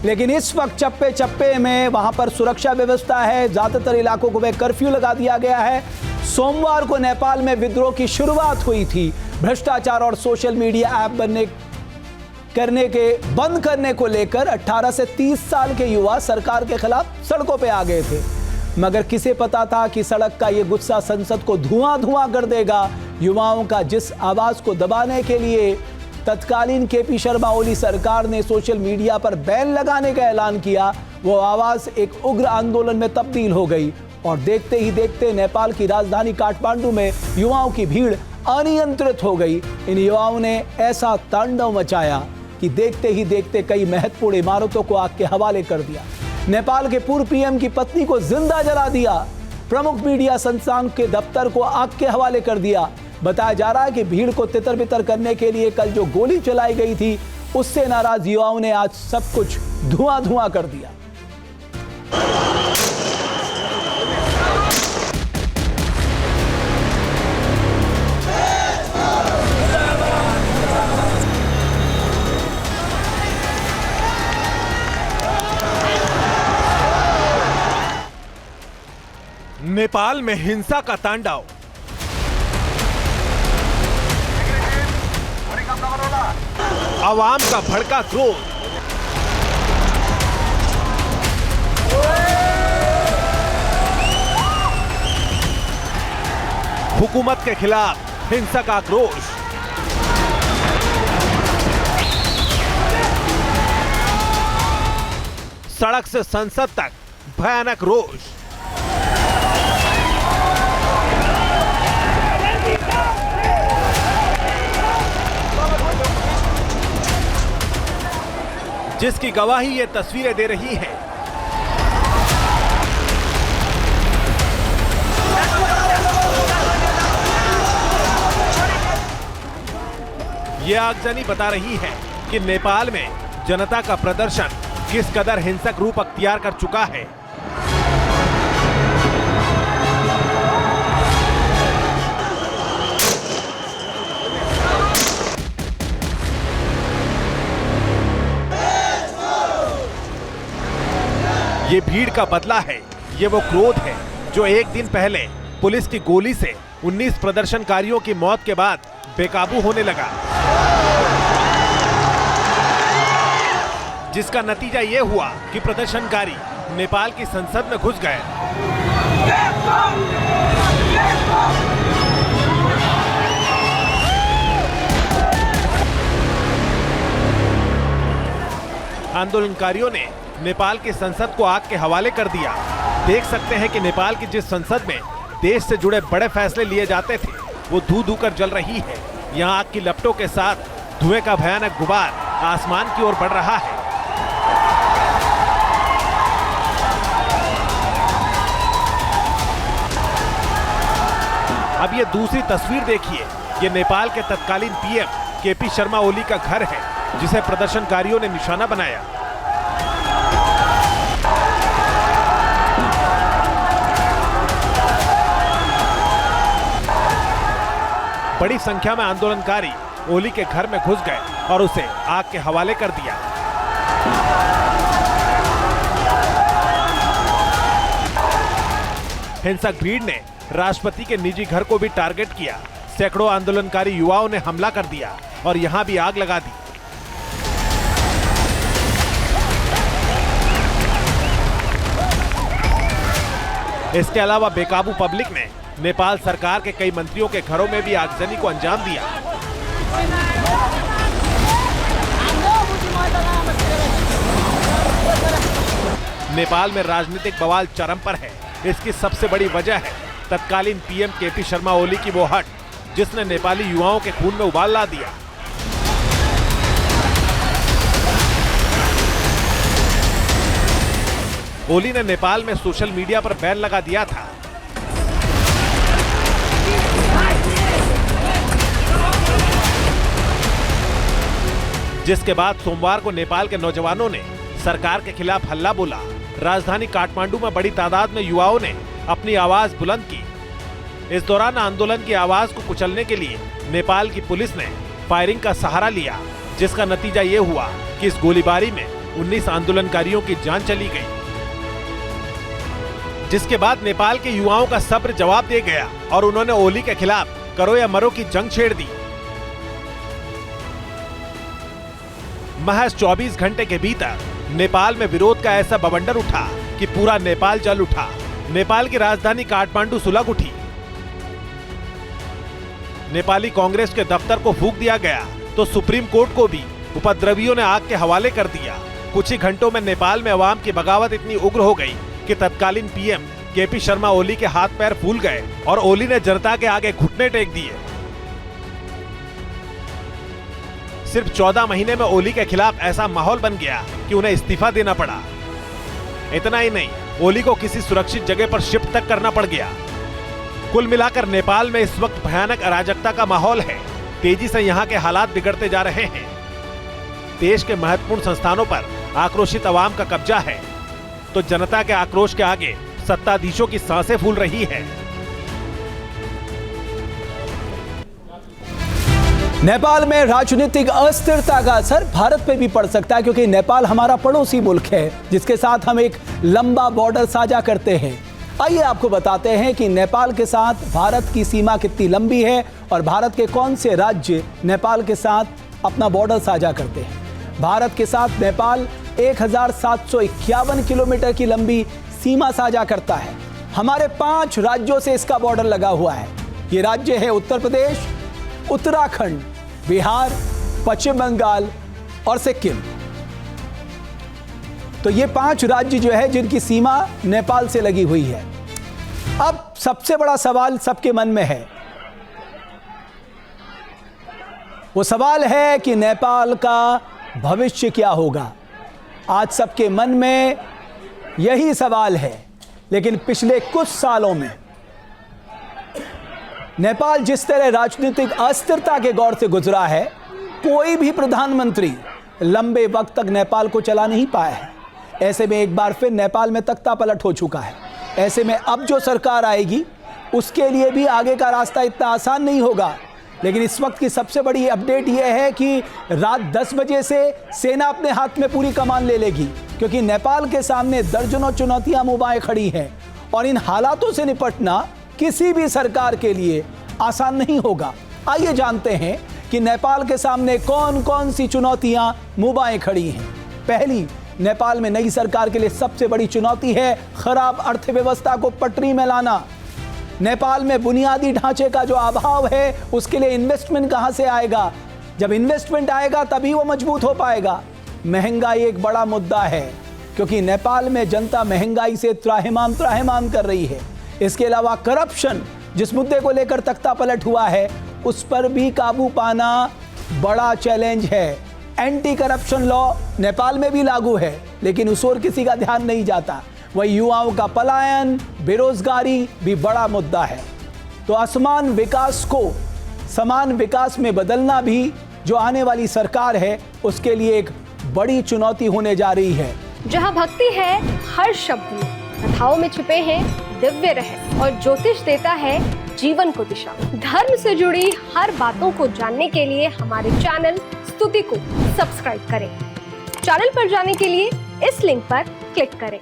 लेकिन इस वक्त चप्पे चप्पे में वहां पर सुरक्षा व्यवस्था है, ज्यादातर इलाकों को कर्फ्यू लगा दिया गया है। सोमवार को नेपाल में विद्रोह की शुरुआत हुई थी। भ्रष्टाचार और सोशल मीडिया ऐप बंद करने को लेकर 18 से 30 साल के युवा सरकार के खिलाफ सड़कों पे आ गए थे, मगर किसे पता था कि सड़क का ये गुस्सा संसद को धुआं धुआं कर देगा। युवाओं का जिस आवाज को दबाने के लिए तत्कालीन केपी शर्मा ओली सरकार ने सोशल मीडिया पर बैन लगाने का ऐलान किया, वो आवाज एक उग्र आंदोलन में तब्दील हो गई और देखते ही देखते नेपाल की राजधानी काठमांडू में युवाओं की भीड़ अनियंत्रित हो गई। इन युवाओं ने ऐसा तांडव मचाया कि देखते ही देखते कई महत्वपूर्ण इमारतों को आग के हवाले कर दिया। नेपाल के पूर्व पीएम की पत्नी को जिंदा जला दिया। प्रमुख मीडिया संस्थान के दफ्तर को आग के हवाले कर दिया। बताया जा रहा है कि भीड़ को तितर बितर करने के लिए कल जो गोली चलाई गई थी, उससे नाराज युवाओं ने आज सब कुछ धुआं धुआं कर दिया। नेपाल में हिंसा का तांडव। आवाम का भड़का क्रोध। हुकूमत के खिलाफ हिंसक आक्रोश। सड़क से संसद तक भयानक रोष। जिसकी गवाही ये तस्वीरें दे रही हैं। ये आगजनी बता रही है कि नेपाल में जनता का प्रदर्शन किस कदर हिंसक रूप अख्तियार कर चुका है। ये भीड़ का बदला है, ये वो क्रोध है जो एक दिन पहले पुलिस की गोली से 19 प्रदर्शनकारियों की मौत के बाद बेकाबू होने लगा, जिसका नतीजा ये हुआ कि प्रदर्शनकारी नेपाल की संसद में घुस गए। आंदोलनकारियों ने नेपाल की संसद को आग के हवाले कर दिया। देख सकते हैं कि नेपाल की जिस संसद में देश से जुड़े बड़े फैसले लिए जाते थे, वो धू धू कर जल रही है। यहाँ आग की लपटों के साथ धुएं का भयानक गुबार आसमान की ओर बढ़ रहा है। अब ये दूसरी तस्वीर देखिए। ये नेपाल के तत्कालीन पीएम केपी शर्मा ओली का घर है, जिसे प्रदर्शनकारियों ने निशाना बनाया। बड़ी संख्या में आंदोलनकारी ओली के घर में घुस गए और उसे आग के हवाले कर दिया। हिंसक भीड़ ने राष्ट्रपति के निजी घर को भी टारगेट किया। सैकड़ों आंदोलनकारी युवाओं ने हमला कर दिया और यहां भी आग लगा दी। इसके अलावा बेकाबू पब्लिक ने नेपाल सरकार के कई मंत्रियों के घरों में भी आगजनी को अंजाम दिया। नेपाल में राजनीतिक बवाल चरम पर है। इसकी सबसे बड़ी वजह है तत्कालीन पीएम केपी शर्मा ओली की वो हट, जिसने नेपाली युवाओं के खून में उबाल ला दिया। ओली ने नेपाल में सोशल मीडिया पर बैन लगा दिया था। जिसके बाद सोमवार को नेपाल के नौजवानों ने सरकार के खिलाफ हल्ला बोला। राजधानी काठमांडू में बड़ी तादाद में युवाओं ने अपनी आवाज बुलंद की। इस दौरान आंदोलन की आवाज को कुचलने के लिए नेपाल की पुलिस ने फायरिंग का सहारा लिया, जिसका नतीजा ये हुआ कि इस गोलीबारी में 19 आंदोलनकारियों की जान चली गई, जिसके बाद नेपाल के युवाओं का सब्र जवाब दे गया और उन्होंने ओली के खिलाफ करो या मरो की जंग छेड़ दी। महज 24 घंटे के भीतर नेपाल में विरोध का ऐसा बवंडर उठा कि पूरा नेपाल जल उठा। नेपाल की राजधानी काठमांडू सुलग उठी। नेपाली कांग्रेस के दफ्तर को फूंक दिया गया तो सुप्रीम कोर्ट को भी उपद्रवियों ने आग के हवाले कर दिया। कुछ ही घंटों में नेपाल में अवाम की बगावत इतनी उग्र हो गई कि तत्कालीन पीएम केपी शर्मा ओली के हाथ पैर फूल गए और ओली ने जनता के आगे घुटने टेक दिए। सिर्फ 14 महीने में ओली के खिलाफ ऐसा माहौल बन गया कि उन्हें इस्तीफा देना पड़ा। इतना ही नहीं, ओली को किसी सुरक्षित जगह पर शिफ्ट तक करना पड़ गया। कुल मिलाकर नेपाल में इस वक्त भयानक अराजकता का माहौल है। तेजी से यहाँ के हालात बिगड़ते जा रहे हैं। देश के महत्वपूर्ण संस्थानों पर आक्रोशित अवाम का कब्जा है, तो जनता के आक्रोश के आगे सत्ताधीशों की सांसें फूल रही है। नेपाल में राजनीतिक अस्थिरता का असर भारत पे भी पड़ सकता है, क्योंकि नेपाल हमारा पड़ोसी मुल्क है जिसके साथ हम एक लंबा बॉर्डर साझा करते हैं। आइए आपको बताते हैं कि नेपाल के साथ भारत की सीमा कितनी लंबी है और भारत के कौन से राज्य नेपाल के साथ अपना बॉर्डर साझा करते हैं। भारत के साथ नेपाल 1751 किलोमीटर की लंबी सीमा साझा करता है। हमारे 5 राज्यों से इसका बॉर्डर लगा हुआ है। ये राज्य है उत्तर प्रदेश, उत्तराखंड, बिहार, पश्चिम बंगाल और सिक्किम। तो ये 5 राज्य जो है जिनकी सीमा नेपाल से लगी हुई है। अब सबसे बड़ा सवाल सबके मन में है, वो सवाल है कि नेपाल का भविष्य क्या होगा। आज सबके मन में यही सवाल है। लेकिन पिछले कुछ सालों में नेपाल जिस तरह राजनीतिक अस्थिरता के दौर से गुजरा है, कोई भी प्रधानमंत्री लंबे वक्त तक नेपाल को चला नहीं पाया है। ऐसे में एक बार फिर नेपाल में तख्ता पलट हो चुका है। ऐसे में अब जो सरकार आएगी उसके लिए भी आगे का रास्ता इतना आसान नहीं होगा। लेकिन इस वक्त की सबसे बड़ी अपडेट यह है कि रात 10 बजे से सेना अपने हाथ में पूरी कमान ले लेगी, क्योंकि नेपाल के सामने दर्जनों चुनौतियां मुबाए खड़ी हैं और इन हालातों से निपटना किसी भी सरकार के लिए आसान नहीं होगा। आइए जानते हैं कि नेपाल के सामने कौन कौन सी चुनौतियां मुबाए खड़ी हैं। पहली, नेपाल में नई सरकार के लिए सबसे बड़ी चुनौती है खराब अर्थव्यवस्था को पटरी में लाना। नेपाल में बुनियादी ढांचे का जो अभाव है, उसके लिए इन्वेस्टमेंट कहां से आएगा? जब इन्वेस्टमेंट आएगा तभी वो मजबूत हो पाएगा। महंगाई एक बड़ा मुद्दा है, क्योंकि नेपाल में जनता महंगाई से त्राहिमाम कर रही है। इसके अलावा करप्शन, जिस मुद्दे को लेकर तख्ता पलट हुआ है, उस पर भी काबू पाना बड़ा चैलेंज है। एंटी करप्शन लॉ नेपाल में भी लागू है, लेकिन उस ओर किसी का ध्यान नहीं जाता। वही युवाओं का पलायन, बेरोजगारी भी बड़ा मुद्दा है। तो असमान विकास को समान विकास में बदलना भी जो आने वाली सरकार है उसके लिए एक बड़ी चुनौती होने जा रही है। जहां भक्ति है हर शब्द में, कथाओं में छिपे हैं दिव्य रहस्य और ज्योतिष देता है जीवन को दिशा। धर्म से जुड़ी हर बातों को जानने के लिए हमारे चैनल स्तुति को सब्सक्राइब करें। चैनल पर जाने के लिए इस लिंक पर क्लिक करें।